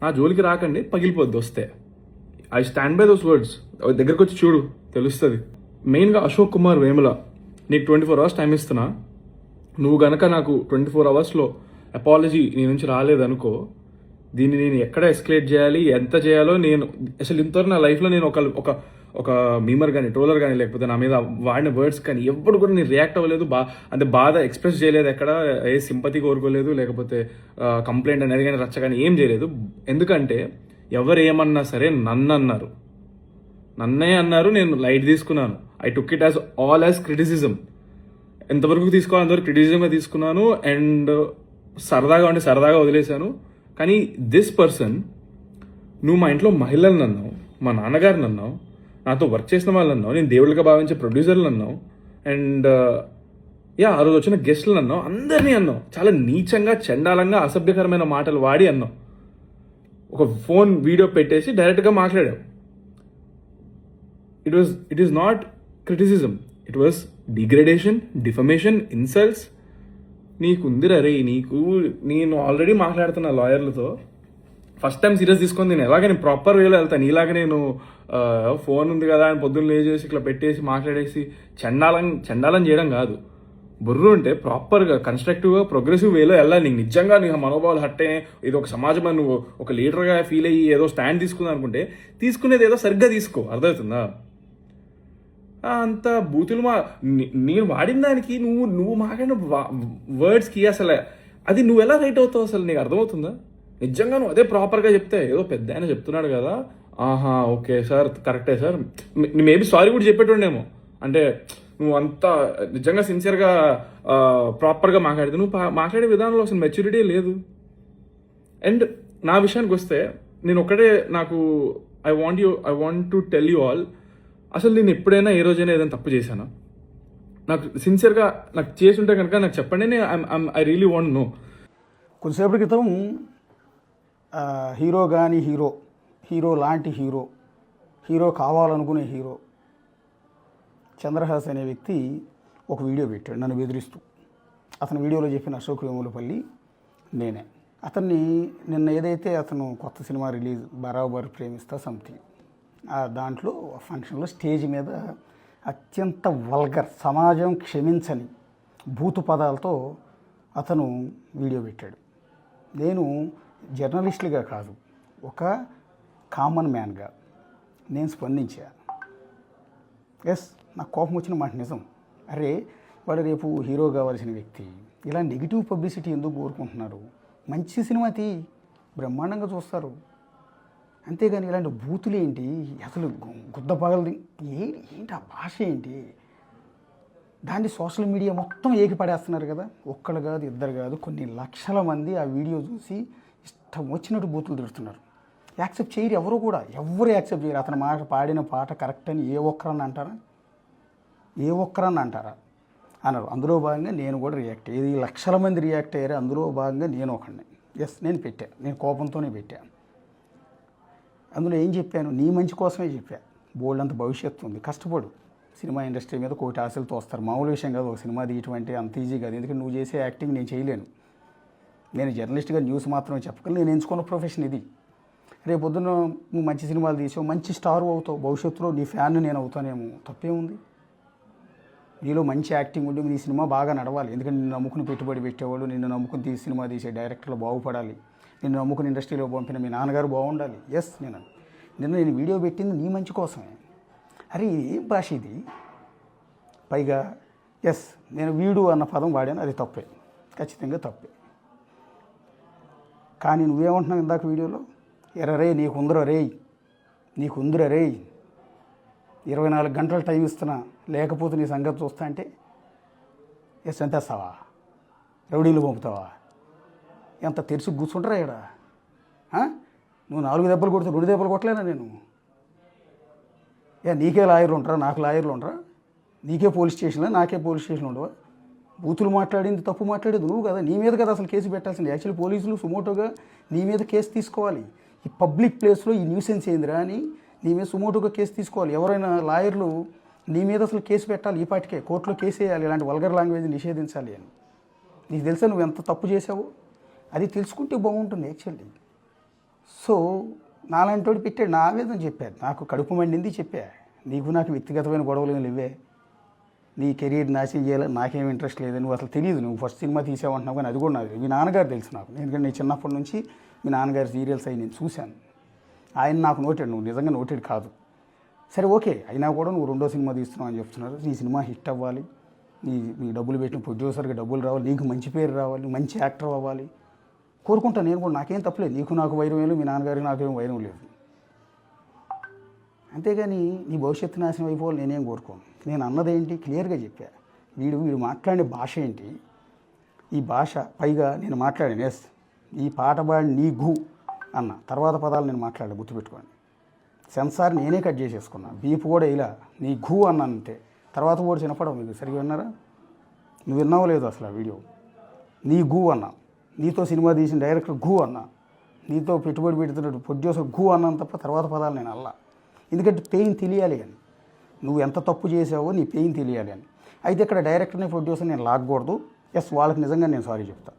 నా జోలికి రాకండి, పగిలిపోద్ది వస్తే. I stand by those words. దగ్గరకు వచ్చి చూడు, తెలుస్తుంది. మెయిన్గా అశోక్ కుమార్ వేముల, నీకు 24 hours టైం ఇస్తున్నా. నువ్వు గనక నాకు 24 hours అపాలజీ నీ నుంచి రాలేదనుకో, దీన్ని నేను ఎక్కడ ఎస్కలేట్ చేయాలి, ఎంత చేయాలో నేను అసలు ఇంతవరకు నా లైఫ్లో నేను ఒక ఒక మీమర్ కానీ, ట్రోలర్ కానీ, లేకపోతే నా మీద వాడిన వర్డ్స్ కానీ ఎప్పుడు కూడా నేను రియాక్ట్ అవ్వలేదు. అంటే బాధ ఎక్స్ప్రెస్ చేయలేదు, ఎక్కడ ఏ సింపతి కోరుకోలేదు, లేకపోతే కంప్లైంట్ అనేది కానీ రచ్చ కానీ ఏం చేయలేదు. ఎందుకంటే ఎవరు ఏమన్నా సరే నన్ను అన్నారు, నన్నే అన్నారు, నేను లైట్ తీసుకున్నాను. I took it as criticism. ఎంతవరకు తీసుకోవాలి అంతవరకు క్రిటిసిజంగా తీసుకున్నాను. అండ్ సరదాగా అంటే సరదాగా వదిలేశాను. కానీ దిస్ పర్సన్, నువ్వు మా ఇంట్లో మహిళలను అన్నావు, మా నాన్నగారిని అన్నావు, నాతో వర్క్ చేసిన వాళ్ళు అన్నావు, నేను దేవుళ్ళగా భావించే ప్రొడ్యూసర్లు అన్నావు, అండ్ ఆ రోజు వచ్చిన గెస్టులను అన్నావు, అందరినీ అన్నావు. చాలా నీచంగా, చండాలంగా, అసభ్యకరమైన మాటలు వాడి అన్నావు. ఒక ఫోన్ వీడియో పెట్టేసి డైరెక్ట్గా మాట్లాడావు. It is not criticism, it was degradation, defamation, insults. నీకుందిరా రే, నేను ఆల్రెడీ మాట్లాడుతున్నా లాయర్లతో. ఫస్ట్ టైం సీరియస్ తీసుకొని నేను ఎలాగైనా ప్రాపర్ వేలో వెళ్తాను. ఇలాగ నేను ఫోన్ ఉంది కదా అని పొద్దున్న లేచేసి ఇట్లా పెట్టేసి మాట్లాడేసి చండాలం చేయడం కాదు. బుర్రు ఉంటే ప్రాపర్గా, కన్స్ట్రక్టివ్గా, ప్రోగ్రెసివ్ వేలో వెళ్ళాలి. నీకు నిజంగా నీకు మనోభావాలు హట్టే, ఇది ఒక సమాజంలో నువ్వు ఒక లీడర్గా ఫీల్ అయ్యి ఏదో స్టాండ్ తీసుకుందాం అనుకుంటే, తీసుకునేది ఏదో సరిగ్గా తీసుకో. అర్థమవుతుందా? అంత బూతులు నేను వాడిన దానికి నువ్వు మాట్లాడిన వర్డ్స్కి అసలు అది నువ్వు ఎలా రైట్ అవుతావు అసలు నీకు అర్థమవుతుందా? నిజంగా నువ్వు అదే ప్రాపర్గా చెప్తే, ఏదో పెద్ద ఆయన చెప్తున్నాడు కదా, ఆహా ఓకే సార్, కరెక్టే సార్, మేబీ సారీ కూడా చెప్పేటోడేమో. అంటే నువ్వు అంతా నిజంగా సిన్సియర్గా ప్రాపర్గా మాట్లాడితే, నువ్వు మాట్లాడే విధానంలో అసలు మెచ్యూరిటీ లేదు. అండ్ నా విషయానికి వస్తే, నేను ఒకటే I want to tell you all, అసలు నేను ఎప్పుడైనా ఏ రోజైనా ఏదైనా తప్పు చేశానా? నాకు సిన్సియర్గా నాకు చేసి ఉంటే కనుక నాకు చెప్పండి. I really want know. కొంతసేపటి క్రితం హీరో కానీ హీరో లాంటి హీరో కావాలనుకునే హీరో చంద్రహాస్ అనే వ్యక్తి ఒక వీడియో పెట్టాడు నన్ను బెదిరిస్తూ. అతని వీడియోలో చెప్పిన అశోక్ వేములపల్లి నేనే. అతన్ని నిన్న ఏదైతే అతను కొత్త సినిమా రిలీజ్ బరాబర్ ప్రేమిస్తా సంథింగ్, దాంట్లో ఫంక్షన్లో స్టేజ్ మీద అత్యంత వల్గర్, సమాజం క్షమించని భూతు పదాలతో అతను వీడియో పెట్టాడు. నేను జర్నలిస్టులుగా కాదు, ఒక కామన్ మ్యాన్గా నేను స్పందించా. నాకు కోపం వచ్చిన మాట నిజం. అరే వాడు రేపు హీరో కావాల్సిన వ్యక్తి, ఇలా నెగిటివ్ పబ్లిసిటీ ఎందుకు కోరుకుంటున్నారు? మంచి సినిమా బ్రహ్మాండంగా చూస్తారు. అంతేగాని ఇలాంటి బూతులు ఏంటి అసలు, గుద్ద పగలది ఏంటి ఆ భాష ఏంటి? దాన్ని సోషల్ మీడియా మొత్తం ఏకిపడేస్తున్నారు కదా. ఒక్కళ్ళు కాదు, ఇద్దరు కాదు, కొన్ని లక్షల మంది ఆ వీడియో చూసి ఇష్టం వచ్చినట్టు బూతులు తిడుతున్నారు. యాక్సెప్ట్ చేయరు ఎవరు కూడా, ఎవరు యాక్సెప్ట్ చేయరు. అతని మాట పాడిన పాట కరెక్ట్ అని ఏ ఒక్కరని అంటారా? అన్నారు. అందులో భాగంగా నేను కూడా రియాక్ట్ అయ్యేది. లక్షల మంది రియాక్ట్ అయ్యారు, అందులో భాగంగా నేను ఒకడిని. నేను పెట్టా, నేను కోపంతోనే పెట్టా. అందులో ఏం చెప్పాను? నీ మంచి కోసమే చెప్పా. బోల్డ్ అంత భవిష్యత్తు ఉంది, కష్టపడు. సినిమా ఇండస్ట్రీ మీద కోటి ఆశలతో వస్తారు. మామూలు విషయం కాదు ఒక సినిమా తీయటం అంటే, అంత ఈజీ కాదు. ఎందుకంటే నువ్వు చేసే యాక్టింగ్ నేను చేయలేను. నేను జర్నలిస్ట్గా న్యూస్ మాత్రమే చెప్పగలను. నేను ఎంచుకున్న ప్రొఫెషన్ ఇది. రేపు పొద్దున్న నువ్వు మంచి సినిమాలు తీసావు, మంచి స్టార్ అవుతావు, భవిష్యత్తులో నీ ఫ్యాన్ నేను అవుతానేమో, తప్పేముంది? నీలో మంచి యాక్టింగ్ ఉండి నీ సినిమా బాగా నడవాలి. ఎందుకంటే నిన్ను నమ్ముకుని పెట్టుబడి పెట్టేవాళ్ళు, నిన్ను నమ్ముకుని సినిమా తీసే డైరెక్టర్లు బాగుపడాలి, నిన్ను నమ్ముకుని ఇండస్ట్రీలో పంపిన మీ నాన్నగారు బాగుండాలి. నేను వీడియో పెట్టింది నీ మంచి కోసమే. అరే ఏం భాష ఇది? పైగా నేను వీడు అన్న పదం వాడాను, అది తప్పే, ఖచ్చితంగా తప్పే. కానీ నువ్వేమంటున్నావు ఇందాక వీడియోలో? ఎర్రరే నీకుందర రే 24 గంటలు టైం ఇస్తున్నా, లేకపోతే నీ సంగతి చూస్తా అంటే ఎంతేస్తావా? రౌడీలు పంపుతావా? ఎంత తెరిచి కూర్చుంటారా ఇక్కడ? నువ్వు 4 దెబ్బలు కొడితే 2 దెబ్బలు కొట్టలేనా నేను? నీకే లాయర్లు ఉంటారా? నాకు లాయర్లు ఉంటారా? నీకే పోలీస్ స్టేషన్లో, నాకే పోలీస్ స్టేషన్లో ఉండవా? బూతులు మాట్లాడింది, తప్పు మాట్లాడేది నువ్వు కదా. నీ మీద కదా అసలు కేసు పెట్టాల్సింది. యాక్చువల్లీ పోలీసులు సుమోటోగా నీ మీద కేసు తీసుకోవాలి. ఈ పబ్లిక్ ప్లేస్లో ఈ న్యూసెన్స్ ఏందిరా అని నీ మీద సుమోటోగా కేసు తీసుకోవాలి. ఎవరైనా లాయర్లు నీ మీద అసలు కేసు పెట్టాలి. ఈ పాటికే కోర్టులో కేసు వేయాలి, ఇలాంటి వల్గర్ లాంగ్వేజ్ నిషేధించాలి అని. నీకు తెలుసా నువ్వు ఎంత తప్పు చేసావు? అది తెలుసుకుంటే బాగుంటుంది యాక్చువల్లీ. సో నాలాంటి వాడు పెట్టాడు, నా ఆవేదన చెప్పాడు, నాకు కడుపు మండింది చెప్పా. నీకు నాకు వ్యక్తిగతమైన గొడవలు ఏమి లేవే, నీ కెరీర్ నాశనం చేయాలని నాకేం ఇంట్రెస్ట్ లేదు, నువ్వు అసలు తెలియదు, నువ్వు ఫస్ట్ సినిమా తీసావంటున్నావు కానీ అది కూడా నాకు మీ నాన్నగారు తెలుసు నాకు, ఎందుకంటే నేను చిన్నప్పటి నుంచి మీ నాన్నగారి సీరియల్స్ అవి నేను చూశాను. ఆయన నాకు నోటెడ్, నువ్వు నిజంగా నోటెడ్ కాదు. సరే ఓకే, అయినా కూడా నువ్వు రెండో సినిమా తీస్తున్నావు అని చెప్తున్నారు. నీ సినిమా హిట్ అవ్వాలి, నీ డబ్బులు పెట్టిన ప్రొడ్యూసర్కి డబ్బులు రావాలి, నీకు మంచి పేరు రావాలి, మంచి యాక్టర్ అవ్వాలి కోరుకుంటాను నేను కూడా, నాకేం తప్పలేదు. నీకు నాకు వైరం లేదు, మీ నాన్నగారికి నాకేం వైరం లేదు. అంతేగాని నీ భవిష్యత్తు నాశనం అయిపోవాలి నేనేం కోరుకోను. నేను అన్నదేంటి క్లియర్గా చెప్పా. వీడు మాట్లాడే భాష ఏంటి, ఈ భాష పైగా నేను మాట్లాడాను ఎస్ ఈ పాట పాడి నీ ఘూ అన్న తర్వాత పదాలు నేను మాట్లాడాను, గుర్తుపెట్టుకోండి. సెన్సార్ నేనే కట్ చేసేసుకున్నా, బీప్ కూడా ఇలా నీ ఘూ అన్నాను అంతే. తర్వాత కూడా చిన్నపడవు, మీకు సరిగ్గా విన్నారా? నువ్వు విన్నావో లేదు అసలు ఆ వీడియో. నీ ఘూ అన్నా, నీతో సినిమా తీసిన డైరెక్టర్ ఘూ అన్నా, నీతో పెట్టుబడి పెడుతున్నట్టు ప్రొడ్యూసర్ ఘూ అన్నాను తప్ప తర్వాత పదాలు నేను అల్లా. ఎందుకంటే పెయిన్ తెలియాలి అని, నువ్వు ఎంత తప్పు చేసావో నీ పెయిన్ తెలియాలి అని. అయితే ఇక్కడ డైరెక్టర్ని ప్రొడ్యూసర్ నేను లాగకూడదు. ఎస్ వాళ్ళకి నిజంగా నేను సారీ చెప్తాను.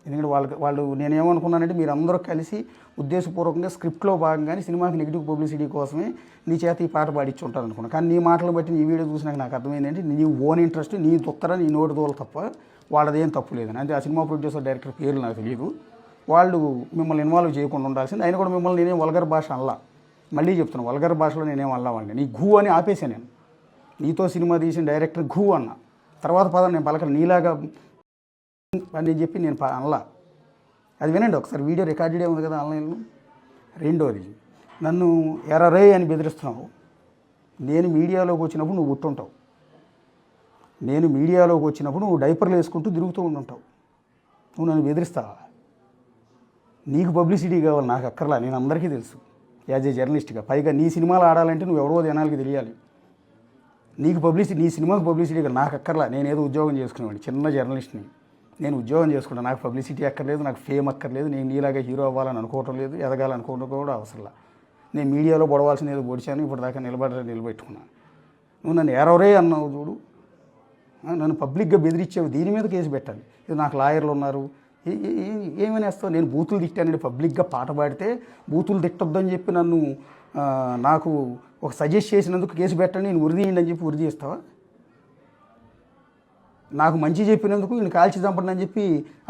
ఎందుకంటే వాళ్ళు నేనేమనుకున్నానంటే మీరు అందరూ కలిసి ఉద్దేశపూర్వకంగా స్క్రిప్ట్లో భాగంగానే సినిమాకి నెగిటివ్ పబ్లిసిటీ కోసమే నీ చేత ఈ పాట పాడించి ఉంటారు అనుకున్నాను. కానీ నీ మాటలు బట్టి నీ వీడియో చూసినాక నాకు అర్థమైంది నీ ఓన్ ఇంట్రెస్ట్, నీ దుత్తర, నీ నోటి దోలు తప్ప వాళ్ళదేం తప్పు లేదని. అంటే ఆ సినిమా ప్రొడ్యూసర్ డైరెక్టర్ పేర్లు నాకు తెలియదు. వాళ్ళు మిమ్మల్ని ఇన్వాల్వ్ చేయకుండా ఉండాల్సింది. ఆయన కూడా మిమ్మల్ని నేనేం వల్గర్ భాష అనలా, మళ్ళీ చెప్తున్నాను వల్గర్ భాషలో నేనేం అల్లా వాళ్ళని. నీ ఘూ అని ఆపేసాను నేను. నీతో సినిమా తీసిన డైరెక్టర్ ఘూ అన్న తర్వాత పదాలు నేను పలకను, నీలాగా అని చెప్పి నేను అనలా. అది వినండి ఒకసారి, వీడియో రికార్డెడే ఉంది కదా ఆన్లైన్లో. రెండోది, నన్ను ఎర్రరే అని బెదిరిస్తున్నావు. నేను మీడియాలోకి వచ్చినప్పుడు నువ్వు గుర్తుంటావు, నేను మీడియాలోకి వచ్చినప్పుడు నువ్వు డైపర్లు వేసుకుంటూ తిరుగుతూ ఉంటుంటావు. నువ్వు నన్ను బెదిరిస్తావా? నీకు పబ్లిసిటీ కావాలి, నాకు అక్కర్లా, నేను అందరికీ తెలుసు యాజ్ ఏ జర్నలిస్ట్గా. పైగా నీ సినిమాలు ఆడాలంటే నువ్వు ఎవరో జనాలకి తెలియాలి. నీకు పబ్లిసిటీ, నీ సినిమాకి పబ్లిసిటీ కాదు, నాకు అక్కర్లా. నేనేదో ఉద్యోగం చేసుకునేవాడిని, చిన్న జర్నలిస్ట్ని, నేను ఉద్యోగం చేసుకుంటాను. నాకు పబ్లిసిటీ అక్కర్లేదు, నాకు ఫేమ్ అక్కర్లేదు, నేను నీలాగా హీరో అవ్వాలని అనుకోవటం లేదు, ఎదగాలనుకోవడం కూడా అవసరంలా. నేను మీడియాలో పొడవాల్సిన ఏదో పొడిచాను, ఇప్పుడు దాకా నిలబెట్టుకున్నాను. నువ్వు నన్ను ఎరవరే అన్నావు చూడు, నన్ను పబ్లిక్గా బెదిరించావు, దీని మీద కేసు పెట్టాలి. ఇది నాకు లాయర్లు ఉన్నారు, ఏమని వేస్తావు? నేను బూతులు తిట్టానండి, పబ్లిక్గా పాట పాడితే బూతులు తిట్టొద్దని చెప్పి నన్ను నాకు ఒక సజెస్ట్ చేసినందుకు కేసు పెట్టండి, నేను ఉరిదీయండి అని చెప్పి ఉరి చేస్తావా? నాకు మంచి చెప్పినందుకు నేను కాల్చి చంపండి అని చెప్పి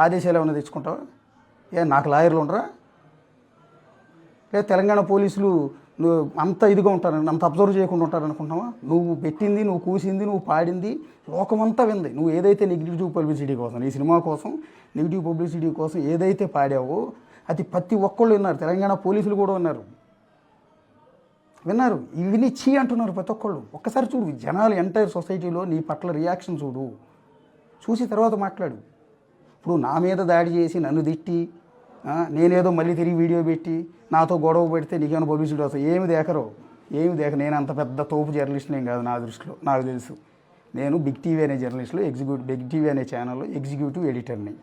ఆదేశాలు ఏమైనా తెచ్చుకుంటావా? నాకు లాయర్లు ఉండరా? లేదా తెలంగాణ పోలీసులు నువ్వు అంత ఇదిగా ఉంటారని, అంత అబ్జర్వ్ చేయకుండా ఉంటారనుకుంటున్నావా? నువ్వు పెట్టింది, నువ్వు కూసింది, నువ్వు పాడింది లోకమంతా వింది. నువ్వు ఏదైతే నెగిటివ్ పబ్లిసిటీ కోసం, నీ సినిమా కోసం నెగిటివ్ పబ్లిసిటీ కోసం ఏదైతే పాడావో అది ప్రతి ఒక్కళ్ళు విన్నారు. తెలంగాణ పోలీసులు కూడా విన్నారు. ఇవన్నీ చీ అంటున్నారు ప్రతి ఒక్కళ్ళు. ఒక్కసారి చూడు, జనాలు ఎంటైర్ సొసైటీలో నీ పట్ల రియాక్షన్ చూసి తర్వాత మాట్లాడు. ఇప్పుడు నా మీద దాడి చేసి నన్ను తిట్టి నేనేదో మళ్ళీ తిరిగి వీడియో పెట్టి నాతో గొడవ పెడితే నీకేమైనా పబ్లిసిటీ వస్తాయి? ఏమి దేకరు. నేను అంత పెద్ద తోపు జర్నలిస్ట్ని ఏం కాదు నా దృష్టిలో, నాకు తెలుసు. నేను బిగ్ టీవీ అనే జర్నలిస్ట్లో బిగ్ టీవీ అనే ఛానల్లో ఎగ్జిక్యూటివ్ ఎడిటర్ని.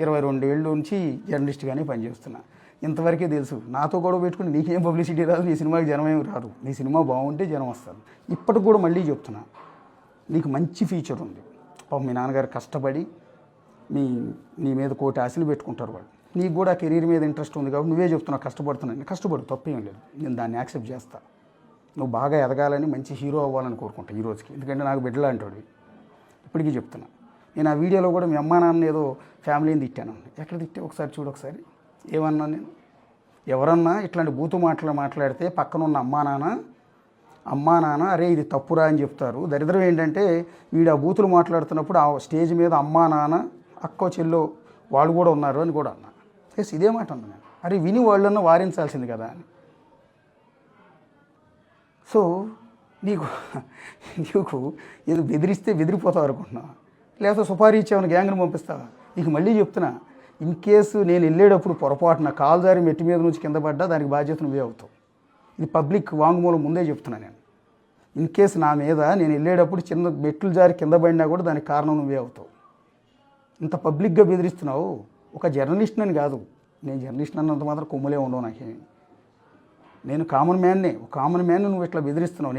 22 ఏళ్ళ నుంచి జర్నలిస్ట్గానే పనిచేస్తున్నా. ఇంతవరకే తెలుసు. నాతో గొడవ పెట్టుకుని నీకేం పబ్లిసిటీ రాదు, నీ సినిమాకి జనం ఏమి రాదు. నీ సినిమా బాగుంటే జనం వస్తారు. ఇప్పటికి కూడా మళ్ళీ చెప్తున్నా, నీకు మంచి ఫీచర్ ఉంది. పాపం మీ నాన్నగారు కష్టపడి నీ మీద కోటి ఆశలు పెట్టుకుంటారు వాళ్ళు. నీకు కూడా కెరీర్ మీద ఇంట్రెస్ట్ ఉంది కాబట్టి నువ్వే చెప్తున్నావు కష్టపడుతున్నాను. కష్టపడు, తప్పేం లేదు, నేను దాన్ని యాక్సెప్ట్ చేస్తా. నువ్వు బాగా ఎదగాలని, మంచి హీరో అవ్వాలని కోరుకుంటా ఈ రోజుకి. ఎందుకంటే నాకు బిడ్డలా అంటాడు. ఇప్పటికీ చెప్తున్నా. నేను ఆ వీడియోలో కూడా మీ అమ్మా నాన్న ఏదో ఫ్యామిలీని తిట్టాను. ఎక్కడ తిట్టే ఒకసారి చూడు. ఒకసారి ఏమన్నా నేను ఎవరన్నా ఇట్లాంటి బూతు మాట్లాడితే పక్కనున్న అమ్మా నాన్న అరే ఇది తప్పురా అని చెప్తారు. దరిద్రం ఏంటంటే వీడు ఆ బూతులు మాట్లాడుతున్నప్పుడు ఆ స్టేజ్ మీద అమ్మా నాన్న అక్కో చెల్లో వాళ్ళు కూడా ఉన్నారు అని కూడా అన్నా. ఎస్, ఇదే మాట అన్నా నేను. అరే విని వాళ్ళన్నా వారించాల్సింది కదా అని. సో నీకు ఏదో బెదిరిస్తే బెదిరిపోతావు అనుకుంటున్నావా? లేకపోతే సుపారీ ఇచ్చేమని గ్యాంగ్ని పంపిస్తావా? నీకు మళ్ళీ చెప్తున్నా, ఇన్ కేసు నేను వెళ్ళేటప్పుడు పొరపాటున కాలు జారి మెట్టి మీద నుంచి కింద పడ్డా దానికి బాధ్యత నువ్వే అవుతావు. ఇది పబ్లిక్ వాంగ్మూలం ముందే చెప్తున్నా నేను. ఇన్ కేసు నా మీద నేను వెళ్ళేటప్పుడు చిన్న మెట్లు జారి కింద పడినా కూడా దానికి కారణం నువ్వే అవుతావు. ఇంత పబ్లిక్గా బెదిరిస్తున్నావు. ఒక జర్నలిస్ట్ అని కాదు, నేను జర్నలిస్ట్ అన్నంత మాత్రం కొమ్ములే ఉండవు నాకేమి. నేను కామన్ మ్యాన్నే. ఒక కామన్ మ్యాన్ నువ్వు ఇట్లా బెదిరిస్తున్నావు.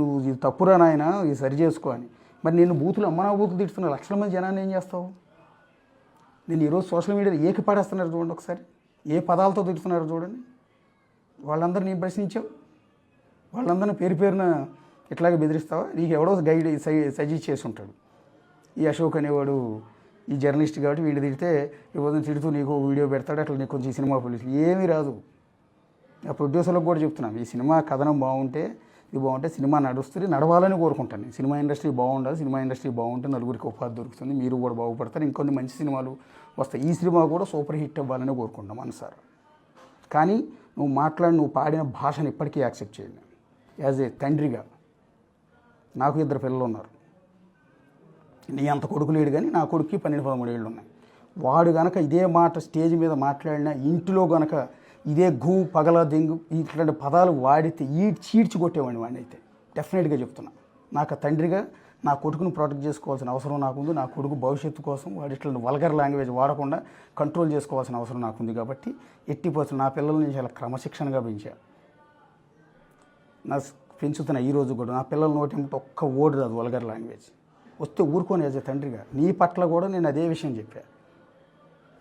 నువ్వు ఇది తప్పురా నాయన, ఇది సరి చేసుకో అని. మరి నేను అమ్మనా బూతులు తిడుతున్నా లక్షల మంది జనాన్ని ఏం చేస్తావు? నేను ఈరోజు సోషల్ మీడియాలో ఏకి పడేస్తున్నారు చూడండి ఒకసారి, ఏ పదాలతో తిడుతున్నారు చూడండి. వాళ్ళందరినీ ప్రశ్నించావు, వాళ్ళందరినీ పేరు పేరున ఇట్లాగే బెదిరిస్తావా? నీకు ఎవడో గైడ్ సజెస్ట్ చేసి ఉంటాడు, ఈ అశోక్ అనేవాడు ఈ జర్నలిస్ట్ కాబట్టి వీడిని తిడితే ఇవ్వదని తిడుతూ నీకు వీడియో పెడతాడు, అట్లా నీకు కొంచెం సినిమా పోలీసులు ఏమీ రాదు. ఆ ప్రొడ్యూసర్లకు కూడా చెప్తున్నాను, ఈ సినిమా కథనం బాగుంటే ఇది బాగుంటే సినిమా నడుస్తుంది, నడవాలని కోరుకుంటాను. సినిమా ఇండస్ట్రీ బాగుండాలి, సినిమా ఇండస్ట్రీ బాగుంటే నలుగురికి ఉపాధి దొరుకుతుంది, మీరు కూడా బాగుపడతారు, ఇంకొన్ని మంచి సినిమాలు వస్తాయి. ఈ సినిమా కూడా సూపర్ హిట్ అవ్వాలని కోరుకుంటాం మనసారా. కానీ నువ్వు పాడిన భాషను ఇప్పటికీ యాక్సెప్ట్ చేయండి. యాజ్ ఏ తండ్రిగా నాకు 2 పిల్లలు ఉన్నారు. నీ అంత కొడుకు లేడు, కానీ నా కొడుక్కి 12-13 ఏళ్ళు ఉన్నాయి. వాడు గనక ఇదే మాట స్టేజ్ మీద మాట్లాడినా, ఇంటిలో గనక ఇదే పగల దెంగు ఇట్లాంటి పదాలు వాడితే చీడ్చి కొట్టేవాడిని వాడిని. అయితే డెఫినెట్గా చెప్తున్నా, నాకు తండ్రిగా నా కొడుకును ప్రొటెక్ట్ చేసుకోవాల్సిన అవసరం నాకుంది. నా కొడుకు భవిష్యత్తు కోసం వాడి ఇట్లాంటి వల్గర్ లాంగ్వేజ్ వాడకుండా కంట్రోల్ చేసుకోవాల్సిన అవసరం నాకుంది. కాబట్టి నా పిల్లల్ని నేను చాలా క్రమశిక్షణగా పెంచా. పెంచుతున్నా ఈ రోజు కూడా. నా పిల్లల నోటి ఒక్క ఓడు రాదు వల్గర్ లాంగ్వేజ్. వస్తే ఊరుకొని యాజ్ ఏ తండ్రిగా నీ పట్ల కూడా నేను అదే విషయం చెప్పా.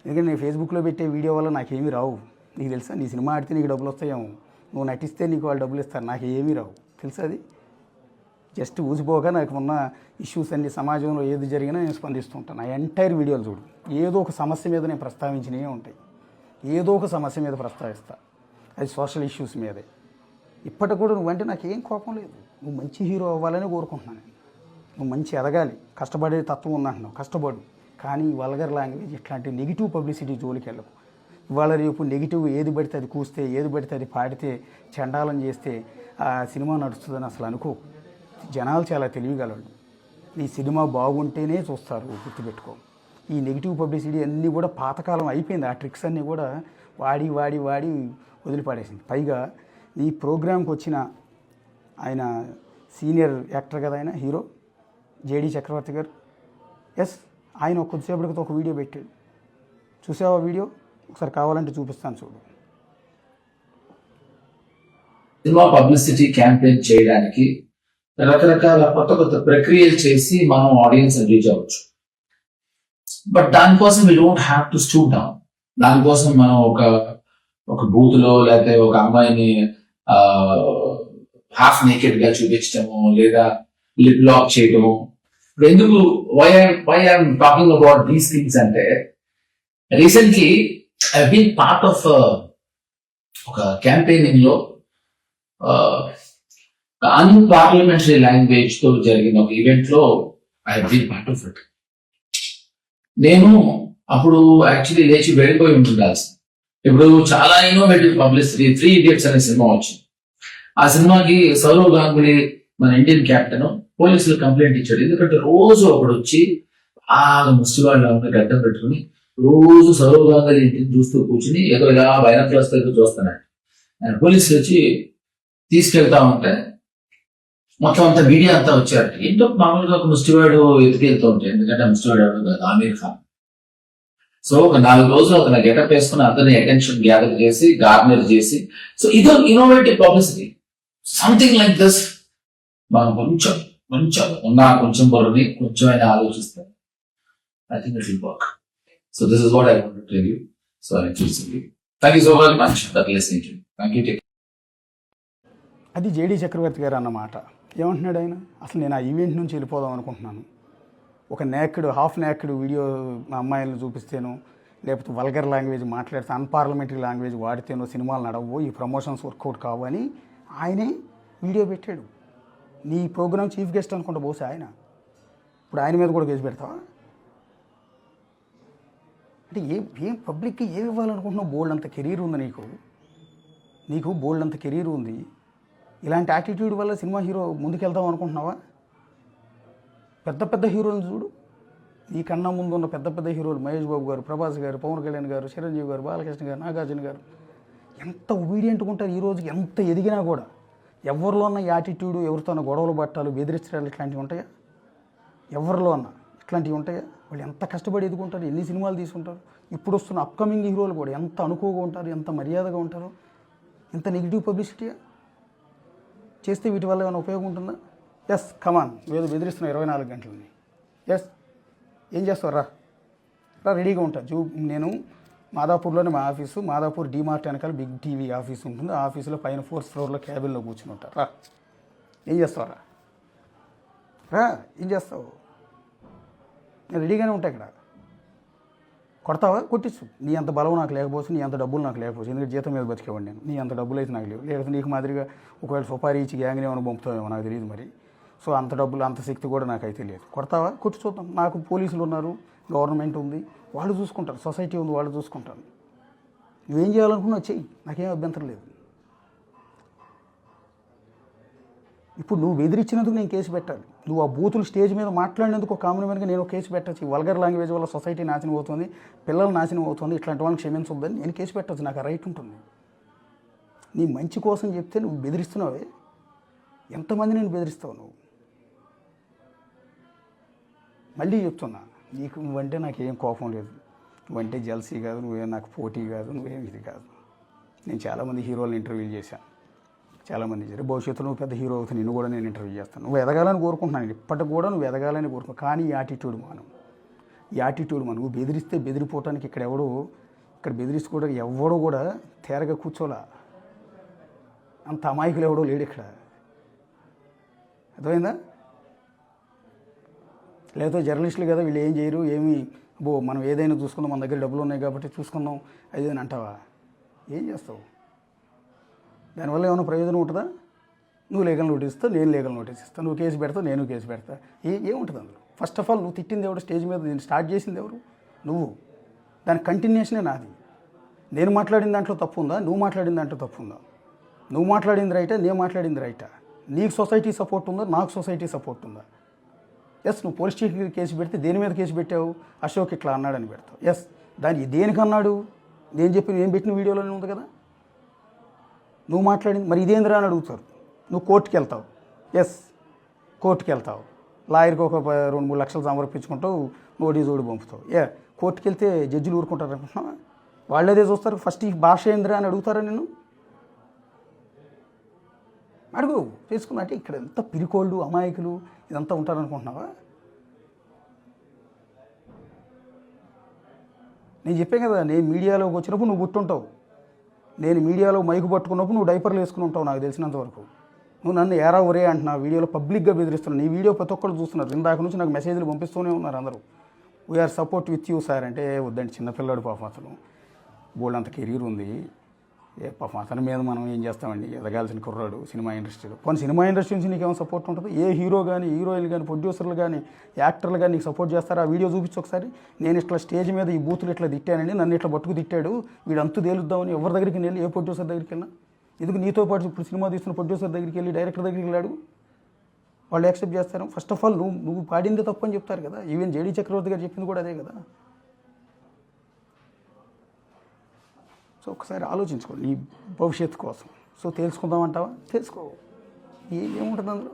ఎందుకంటే నేను ఫేస్బుక్లో పెట్టే వీడియో వల్ల నాకేమీ రావు. నీకు తెలుసా, నీ సినిమా ఆడితే నీకు డబ్బులు వస్తాయేమో, నువ్వు నటిస్తే నీకు వాళ్ళు డబ్బులు ఇస్తారు, నాకు ఏమీ రావు తెలుసా. అది జస్ట్ ఊసిపోగా నాకు ఉన్న ఇష్యూస్ అన్ని సమాజంలో ఏది జరిగినా నేను స్పందిస్తుంటాను. నా ఎంటైర్ వీడియోలు చూడు, ఏదో ఒక సమస్య మీద నేను ప్రస్తావించినవే ఉంటాయి, ఏదో ఒక సమస్య మీద ప్రస్తావిస్తా, అది సోషల్ ఇష్యూస్ మీదే. ఇప్పటికి కూడా నువ్వంటే నాకేం కోపం లేదు. నువ్వు మంచి హీరో అవ్వాలని కోరుకుంటున్నాను. నువ్వు మంచి ఎదగాలి, కష్టపడే తత్వం ఉందంటున్నావు, కష్టపడు. కానీ వల్గర్ లాంగ్వేజ్ ఇట్లాంటి నెగిటివ్ పబ్లిసిటీ జోలికి వెళ్ళకు. ఇవాళ రేపు నెగిటివ్ ఏది పడితే అది కూస్తే, ఏది పడితే అది పాడితే, చండాలం చేస్తే ఆ సినిమా నడుస్తుందని అసలు అనుకో. జనాలు చాలా తెలియగలరు. నీ సినిమా బాగుంటేనే చూస్తారు, గుర్తుపెట్టుకో. ఈ నెగిటివ్ పబ్లిసిటీ అన్నీ కూడా పాతకాలం అయిపోయింది. ఆ ట్రిక్స్ అన్నీ కూడా వాడి వదిలిపడేసింది. పైగా నీ ప్రోగ్రాంకి వచ్చిన ఆయన సీనియర్ యాక్టర్ కదా, ఆయన హీరో జేడీ చక్రవర్తి గారు. ఆయన కొద్దిసేపటికి ఒక వీడియో పెట్టాడు, చూసావా వీడియో? ఒకసారి కావాలంటే చూపిస్తాను చూడు. సినిమా పబ్లిసిటీ క్యాంపెయిన్ చేయడానికి రకరకాల కొత్త ప్రక్రియలు చేసి మనం ఆడియన్స్ రీచ్ అవ్వచ్చు. బట్ దానికోసం we don't have to stoop down. దానికోసం మనం ఒక బూత్ లో లేకపోతే ఒక అమ్మాయిని హాఫ్ నేకెడ్ గా చూపించటము, లేదా లిప్ లాక్ చేయటము. ఎందుకు why I'm talking about these things అంటే, recently I been part of ఒక క్యాంపెయినింగ్ లో అన్పార్లమెంటరీ లాంగ్వేజ్ తో జరిగిన ఒక ఈవెంట్ లో I been part of it. నేను అప్పుడు యాక్చువల్లీ లేచి వెళ్ళిపోయి ఉండాల్సి. ఇప్పుడు చాలా ఇన్నోవేటివ్ పబ్లిసిటీ 3 Idiots అనే సినిమా వచ్చింది. ఆ సినిమాకి సౌరవ్ గాంగులీ మన ఇండియన్ కెప్టెన్ పోలీసులు కంప్లైంట్ ఇచ్చాడు. ఎందుకంటే రోజు ఒకడు వచ్చి బాగా ముష్టివాళ్ళ గడ్డం పెట్టుకుని రోజు సౌరవ్ గాంగులీ ఇంటిని చూస్తూ కూర్చుని ఏదో ఇలా బైనాక్యులర్స్ తో చూస్తున్నాడు. ఆయన పోలీసులు వచ్చి తీసుకెళ్తా ఉంటే మొత్తం అంతా మీడియా అంతా వచ్చారు. ఏంటో మామూలుగా ఒక ముష్టివాడు ఎదుకెళ్తూ ఉంటాయి, ఎందుకంటే ముష్టివాడు ఎవరు కాదు, ఆమీర్ ఖాన్. సో ఒక 4 రోజులు అతను గెటప్ వేసుకుని అందరినీ అటెన్షన్ గ్యాదర్ చేసి గార్నర్ చేసి, సో ఇదో innovative publicity. Something like this మనం కొంచెం కొంచెం బరువుని కొంచెం అయినా ఆలోచిస్తే I think it will work. So this is what I want to tell you. So I thank you so very much for listening to me. Thank you. అది JD చక్రవర్తి గారు అన్నమాట. ఏమంటున్నాడు ఆయన? అసలు నేను ఆ ఈవెంట్ నుంచి వెళ్ళిపోదాం అనుకుంటున్నాను. ఒక హాఫ్ నేక్డ్ వీడియో మా అమ్మాయిలను చూపిస్తేనో, లేకపోతే వల్గర్ లాంగ్వేజ్ మాట్లాడితే, అన్పార్లమెంటరీ లాంగ్వేజ్ వాడితేనో సినిమాలు నడవు, ఈ ప్రమోషన్స్ వర్కౌట్ కావు అని ఆయనే వీడియో పెట్టాడు. నీ ప్రోగ్రామ్ చీఫ్ గెస్ట్ అనుకుంటా బహుశా ఆయన. ఇప్పుడు ఆయన మీద కూడా కేసు పెడతావా? అంటే ఏం పబ్లిక్కి ఏమి ఇవ్వాలనుకుంటున్నావు? బోల్డ్ అంత కెరీర్ ఉంది నీకు బోల్డ్ అంత కెరీర్ ఉంది. ఇలాంటి యాటిట్యూడ్ వల్ల సినిమా హీరో ముందుకెళ్తాం అనుకుంటున్నావా? పెద్ద హీరోలను చూడు, ఈ కన్నా ముందు ఉన్న పెద్ద హీరోలు మహేష్ బాబు గారు, ప్రభాస్ గారు, పవన్ కళ్యాణ్ గారు, చిరంజీవి గారు, బాలకృష్ణ గారు, నాగార్జున గారు ఎంత ఒబీడియంట్గా ఉంటారు. ఈ రోజుకి ఎంత ఎదిగినా కూడా ఎవరిలో ఉన్న యాటిట్యూడ్, ఎవరితో గొడవలు పట్టాలు, బెదిరించడాలు ఇట్లాంటివి ఉంటాయా? ఎవరిలో అన్నా ఇట్లాంటివి ఉంటాయా? వాళ్ళు ఎంత కష్టపడి ఎదుగుంటారు, ఎన్ని సినిమాలు తీసుకుంటారు. ఇప్పుడు వస్తున్న అప్కమింగ్ హీరోలు కూడా ఎంత అనుకోగా ఉంటారు, ఎంత మర్యాదగా ఉంటారు. ఎంత నెగిటివ్ పబ్లిసిటీయా చేస్తే వీటి వల్ల ఏమైనా ఉపయోగం ఉంటుందా? కమాన్, ఏదో బెదిరిస్తున్నావు 24 గంటలని. ఏం చేస్తావు? రా రెడీగా ఉంటా. నేను మాదాపూర్లోనే మా ఆఫీసు, మాదాపూర్ డీమార్ట్ వెనకాల బిగ్ టీవీ ఆఫీస్ ఉంటుంది. ఆ ఆఫీసులో పైన 4th ఫ్లోర్లో క్యాబిన్లో కూర్చుని ఉంటారు. రా, ఏం చేస్తావురా? రా, ఏం చేస్తావు? నేను రెడీగానే ఉంటా ఇక్కడ. కొడతావా? కొట్టించు. నీ అంత బలం నాకు లేకపోవచ్చు, నీ అంత డబ్బులు నాకు లేకపోవచ్చు. ఎందుకంటే జీతం మీద బతికేవాడు నేను. నీ అంత డబ్బులు అయితే నాకు లేవు. లేకపోతే నీకు మాదిరిగా ఒకవేళ సుపారీ ఇచ్చి గ్యాంగ్ని ఏమైనా పంపుతావేమో నాకు తెలియదు మరి. సో అంత డబ్బులు అంత శక్తి కూడా నాకైతే లేదు. కొడతావా? కొట్టి చూద్దాం. నాకు పోలీసులు ఉన్నారు, గవర్నమెంట్ ఉంది, వాళ్ళు చూసుకుంటారు, సొసైటీ ఉంది, వాళ్ళు చూసుకుంటారు. నువ్వేం చేయాలనుకున్నావు చెయ్యి, నాకేం అభ్యంతరం లేదు. ఇప్పుడు నువ్వు బెదిరించినందుకు నేను కేసు పెట్టాలి. నువ్వు ఆ బూతులు స్టేజ్ మీద మాట్లాడినందుకు ఒక కామన్ మ్యాన్గా నేను కేసు పెట్టచ్చు. వల్గర్ లాంగ్వేజ్ వల్ల సొసైటీ నాశనం అవుతుంది, పిల్లలు నాశనం అవుతుంది, ఇట్లాంటి వాళ్ళని క్షమించొద్దని నేను కేసు పెట్టచ్చు. నాకు ఆ రైట్ ఉంటుంది. నీ మంచి కోసం చెప్తే నువ్వు బెదిరిస్తున్నావే, ఎంతమంది నేను బెదిరిస్తావు నువ్వు? మళ్ళీ చెప్తున్నా, నీకు నువ్వంటే నాకేం కోపం లేదు, నువ్వంటే జల్సీ కాదు, నువ్వేం నాకు పోటీ కాదు, నువ్వేం ఇది కాదు. నేను చాలామంది హీరోలను ఇంటర్వ్యూలు చేశాను, చాలామంది చేశారు. భవిష్యత్తులో నువ్వు పెద్ద హీరో అవుతావు, నిన్ను కూడా నేను ఇంటర్వ్యూ చేస్తాను. నువ్వు ఎదగాలని కోరుకుంటున్నాను, ఇప్పటికి కూడా నువ్వు ఎదగాలని కోరుకుంటున్నాను. కానీ ఈ యాటిట్యూడ్ మనం నువ్వు బెదిరిస్తే బెదిరిపోవటానికి ఇక్కడ బెదిరించుకోవడానికి ఎవడో కూడా తేరగా కూర్చోలా. అంత అమాయకులు ఎవడో లేడు ఇక్కడ. అర్థమైందా? లేకపోతే జర్నలిస్టులు కదా, వీళ్ళు ఏం చేయరు, మనం ఏదైనా చూసుకుందాం, మన దగ్గర డబ్బులు ఉన్నాయి కాబట్టి చూసుకుందాం అది అని అంటావా? ఏం చేస్తావు? దానివల్ల ఏమైనా ప్రయోజనం ఉంటుందా? నువ్వు లీగల్ నోటీస్ ఇస్తావు, నేను లీగల్ నోటీస్ ఇస్తాను, నువ్వు కేసు పెడతావు, నేను కేసు పెడతా. ఏముంటుంది అందులో? ఫస్ట్ ఆఫ్ ఆల్ నువ్వు తిట్టింది ఎవరు? స్టేజ్ మీద నేను స్టార్ట్ చేసింది ఎవరు? నువ్వు. దాని కంటిన్యూషనే నాది. నేను మాట్లాడిన దాంట్లో తప్పు ఉందా? నువ్వు మాట్లాడిన దాంట్లో తప్పు ఉందా? నువ్వు మాట్లాడింది రైటా, నేను మాట్లాడింది రైటా? నీకు సొసైటీ సపోర్ట్ ఉందా, నాకు సొసైటీ సపోర్ట్ ఉందా? ఎస్, నువ్వు పోలీస్ స్టేషన్ కేసు పెడితే దేని మీద కేసు పెట్టావు? అశోక్ ఇట్లా అన్నాడని పెడతావు. ఎస్, దానికి దేనికన్నాడు? నేను నేను పెట్టిన వీడియోలోనే ఉంది కదా. నువ్వు మాట్లాడింది మరి ఇదేందిరా అని అడుగుతారు. నువ్వు కోర్టుకి వెళ్తావు. ఎస్, కోర్టుకి వెళ్తావు, లాయర్కి ఒక 2-3 లక్షలు సమర్పించుకుంటావు, నోటీస్ ఓడి పంపుతావు. కోర్టుకి వెళ్తే జడ్జిలు ఊరుకుంటారు అనుకుంటున్నావా? వాళ్ళేదే చూస్తారు. ఫస్ట్ ఈ భాష ఏందిరా అని అడుగుతారా నేను? అడుగు, చేసుకున్నా. అంటే ఇక్కడ ఎంత పిరికోళ్ళు, అమాయకులు ఇదంతా ఉంటారనుకుంటున్నావా? నేను చెప్పాను కదా, నేను మీడియాలోకి వచ్చినప్పుడు నువ్వు గుర్తుంటావు. నేను మీడియాలో మైకు పట్టుకున్నప్పుడు నువ్వు డైపర్లు వేసుకుని ఉంటావు నాకు తెలిసినంత వరకు. నువ్వు నన్ను ఏరా ఒరే అంటున్నావు, వీడియోలో పబ్లిక్గా బెదిరిస్తున్నావు. నీ వీడియో ప్రతి ఒక్కరు చూస్తున్నారు. ఇందాక నుంచి నాకు మెసేజ్లు పంపిస్తూనే ఉన్నారు అందరూ. We are support with you sir అంటే వద్దండి, చిన్నపిల్లాడు పాపం, అసలు బోల్డ్ అంత కెరీర్ ఉంది. పాపం అతని మీద మనం ఏం చేస్తామండి? ఎదగాల్సిన కుర్రాడు సినిమా ఇండస్ట్రీలో. కొన్ని సినిమా ఇండస్ట్రీ నుంచి నీకేమో సపోర్ట్ ఉంటుంది? ఏ హీరో కానీ, హీరోయిన్లు కానీ, ప్రొడ్యూసర్లు కానీ, యాక్టర్లు కానీ నీకు సపోర్ట్ చేస్తారా? ఆ వీడియో చూపించు ఒకసారి. నేను ఇట్లా స్టేజ్ మీద ఈ బూతులు ఇట్లా తిట్టానండి, నన్ను ఇట్లా పట్టుకు తిట్టాడు, వీడు అంతు తేలుద్దామని ఎవరి దగ్గరికి వెళ్ళి, ఏ ప్రొడ్యూసర్ దగ్గరికి వెళ్ళినా, ఎందుకు నీతో పాటు ఇప్పుడు సినిమా తీస్తున్న ప్రొడ్యూసర్ దగ్గరికి వెళ్ళి, డైరెక్టర్ దగ్గరికి వెళ్ళాడు, వాళ్ళు యాక్సెప్ట్ చేస్తారు? ఫస్ట్ ఆఫ్ ఆల్ నువ్వు పాడిందే తప్పు అని చెప్తారు కదా. ఈవెన్ జేడీ చక్రవర్తి గారు చెప్పింది కూడా అదే కదా. సో ఒకసారి ఆలోచించుకోండి నీ భవిష్యత్తు కోసం. సో తెలుసుకుందామంటావా? తెలుసుకో, ఏముంటుంది అందులో.